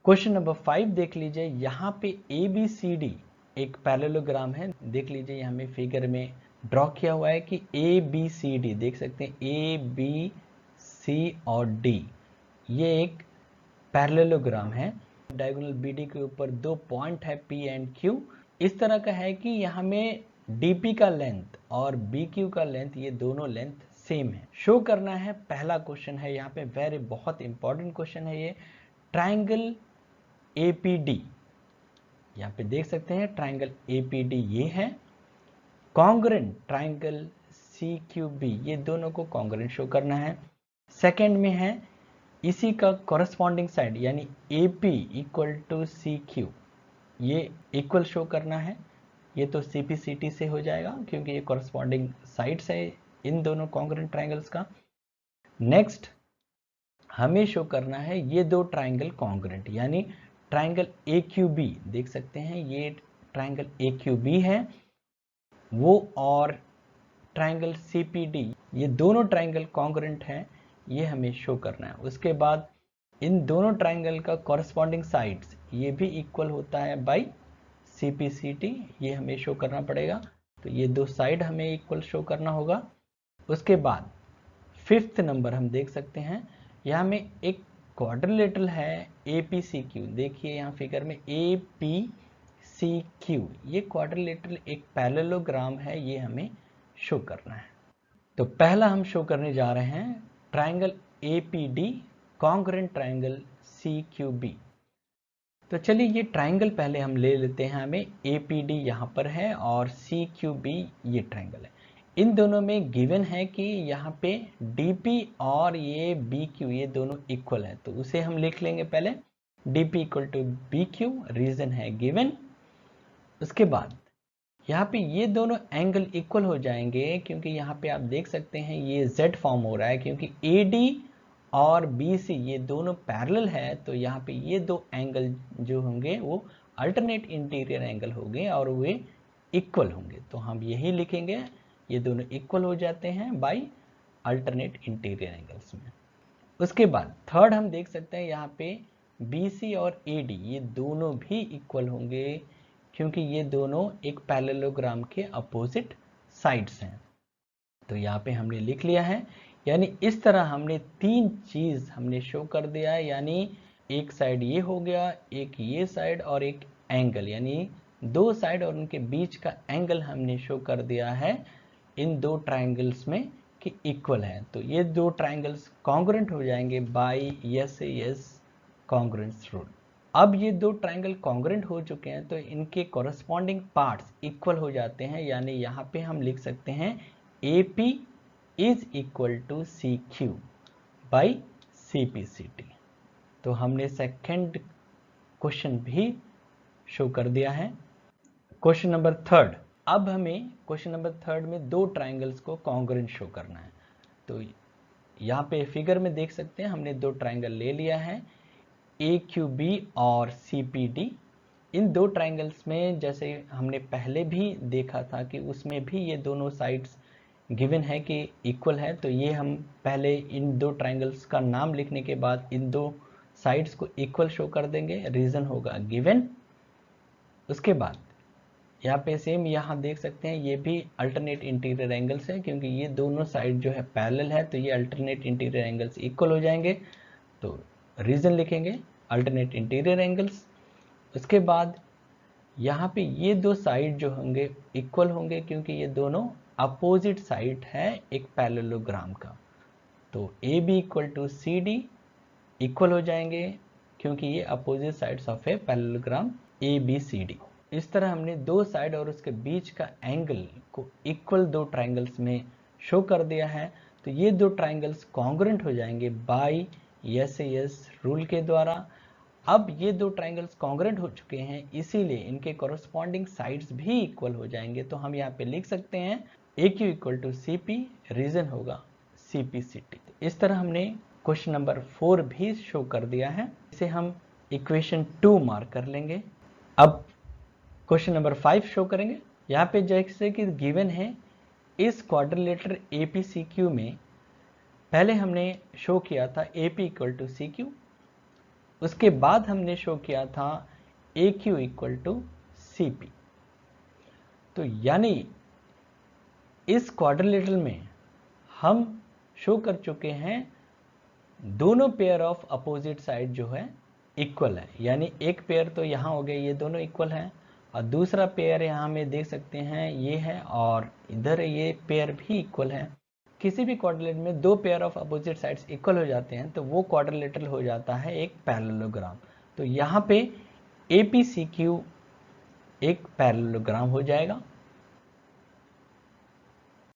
Question number 5 देख लीजिए, यहाँ पे ABCD एक पैरेललोग्राम है। देख लीजिए यहाँ में फिगर में ड्रॉ किया हुआ है कि ABCD देख सकते हैं, ABC और D ये एक पैरेललोग्राम है। डायगोनल BD के ऊपर 2 पॉइंट है P एंड Q। इस तरह का है कि यहाँ में DP का लेंथ और BQ का लेंथ, ये दोनों लेंथ सेम है। शो करना है, पहला क्वेश्चन है यहाँ पे, बहुत इंपॉर्टेंट क्वेश्चन है ये। ट्राइंगल APD, यहाँ पे देख सकते हैं ट्राइंगल APD ये है। कॉन्ग्रेंट ट्राइंगल CQB, ये दोनों को कॉन्ग्रेंट शो करना है। सेकंड में है इसी का कॉरेस्पॉन्डिंग साइड यानी AP इक्वल टू CQ, ये इक्वल शो करना है। ये तो CPCT से हो जाएगा क्योंकि ये कॉरेस्पॉन्डिंग साइड्स है इन दोनों कॉन्ग्रेंट ट्राइंगल्स का। नेक्स्ट हमें शो करना है ये दो ट्राइंगल कॉन्ग्रेंट, यानी ट्राइंगल AQB देख सकते हैं, ये ट्राइंगल AQB है वो, और ट्राइंगल CPD, ये दोनों ट्राइंगल कॉन्ग्रेंट हैं, ये हमें शो करना है। उसके बाद इन दोनों ट्राइंगल का कॉरेस्पॉन्डिंग साइड्स ये भी इक्वल होता है बाय CPCT, ये हमें शो करना पड़ेगा। तो ये दो साइड हमें इक्वल शो करना होगा। उसके बाद 5th नंबर हम देख सकते हैं, यहाँ में एक क्वाड्रिलेटरल है APCQ। देखिए यहाँ फिगर में APCQ, ये क्वाड्रिलेटरल एक पैरेललोग्राम है, ये हमें शो करना है। तो पहला हम शो करने जा रहे हैं triangle APD congruent triangle CQB। तो चलिए ये ट्राइंगल पहले हम ले लेते हैं। हमें APD यहाँ पर है और CQB ये ट्राइंगल है। इन दोनों में गिवन है कि यहाँ पे DP और ये BQ ये दोनों इक्वल है, तो उसे हम लिख लेंगे पहले DP equal to BQ, reason है गिवन। उसके बाद यहाँ पे ये दोनों एंगल इक्वल हो जाएंगे क्योंकि यहाँ पे आप देख सकते हैं ये Z फॉर्म हो रहा है क्योंकि AD और BC ये दोनों पैरेलल है, तो यहाँ पे ये दो एंगल जो होंगे वो अल्टरनेट इंटीरियर एंगल होंगे और वे इक्वल होंगे। तो हम यही लिखेंगे, ये दोनों इक्वल हो जाते हैं बाय अल्टरनेट इंटीरियर एंगल्स में। उसके बाद थर्ड हम देख सकते हैं यहाँ पे BC और AD ये दोनों भी इक्वल होंगे क्योंकि ये दोनों एक पैरेललोग्राम के अपोजिट साइड्स हैं। तो यहाँ पे हमने लिख लिया है, यानी इस तरह हमने तीन चीज हमने शो कर दिया है, यानी एक साइड ये हो गया, एक ये साइड और एक एंगल, यानी दो साइड और उनके बीच का एंगल हमने शो कर दिया है इन दो ट्राइंगल्स में कि इक्वल है। तो ये दो ट्राइंगल्स कॉन्ग्रुएंट हो जाएंगे बाय SAS कॉन्ग्रुएंस रूल। अब ये दो ट्राइंगल कॉन्ग्रुएंट हो चुके हैं तो इनके कॉरेस्पॉन्डिंग पार्ट्स इक्वल हो जाते हैं, यानी यहाँ पे हम लिख सकते हैं AP is equal to CQ by CPCT। तो हमने सेकंड क्वेश्चन भी शो कर दिया है। क्वेश्चन नंबर थर्ड, अब हमें क्वेश्चन नंबर थर्ड में दो ट्राइंगल्स को कॉन्ग्रुएंट शो करना है। तो यहाँ पे फिगर में देख सकते हैं हमने दो ट्राइंगल ले लिया है AQB और CPD। इन दो ट्राइंगल्स में जैसे हमने पहले भी देखा था कि उसमें भी ये दोनों साइड्स गिवन है कि इक्वल है, तो ये हम पहले इन दो ट्राइंगल्स का नाम लिखने के बाद इन दो साइड्स को इक्वल शो कर देंगे, रीजन होगा गिवन। उसके बाद यहाँ पे सेम यहाँ देख सकते हैं ये भी अल्टरनेट इंटीरियर एंगल्स है क्योंकि ये दोनों साइड जो है पैरेलल है, तो ये अल्टरनेट इंटीरियर एंगल्स इक्वल हो जाएंगे, तो रीजन लिखेंगे अल्टरनेट इंटीरियर एंगल्स। उसके बाद यहाँ पे ये दो साइड जो होंगे इक्वल होंगे क्योंकि ये दोनों अपोजिट साइड है एक पैरेललोग्राम का, तो AB equal to CD equal हो जाएंगे क्योंकि ये opposite sides of a parallelogram ABCD। इस तरह हमने दो साइड और उसके बीच का एंगल को इक्वल दो ट्राइंगल्स में शो कर दिया है, तो ये दो ट्राइंगल्स कॉन्ग्रुएंट हो जाएंगे बाय SAS रूल के द्वारा। अब ये दो ट्राइंगल्स कॉन्ग्रुएंट हो चुके हैं, इसीलिए इनके कॉरेस्पॉन्डिंग साइड्स भी इक्वल हो जाएंगे, तो हम यहाँ पे लिख सकते हैं AQ equal to CP, reason होगा CPCT। इस तरह हमने क्वेश्चन नंबर 4 भी शो कर दिया है, इसे हम इक्वेशन 2 मार्क कर लेंगे। अब क्वेश्चन नंबर 5 शो करेंगे। यहाँ पे जैसे कि गिवन है इस क्वाड्रिलेटरल APCQ में पहले हमने शो किया था AP इक्वल टू CQ, उसके बाद हमने शो किया था AQ इक्वल टू CP। तो यानी इस क्वाड्रिलेटरल में हम शो कर चुके हैं दोनों पेयर ऑफ अपोजिट साइड जो है इक्वल है, यानी एक पेयर तो यहाँ हो गए, ये दोनों इक्वल हैं, और दूसरा पेयर यहाँ में देख सकते हैं ये है, और इधर ये पेयर भी इक्वल है। किसी भी क्वाड्रिलेटरल में दो pair of opposite sides equal हो जाते हैं तो वो क्वाड्रिलेटरल हो जाता है एक पैरेललोग्राम। तो यहाँ पे APCQ एक पैरेललोग्राम हो जाएगा।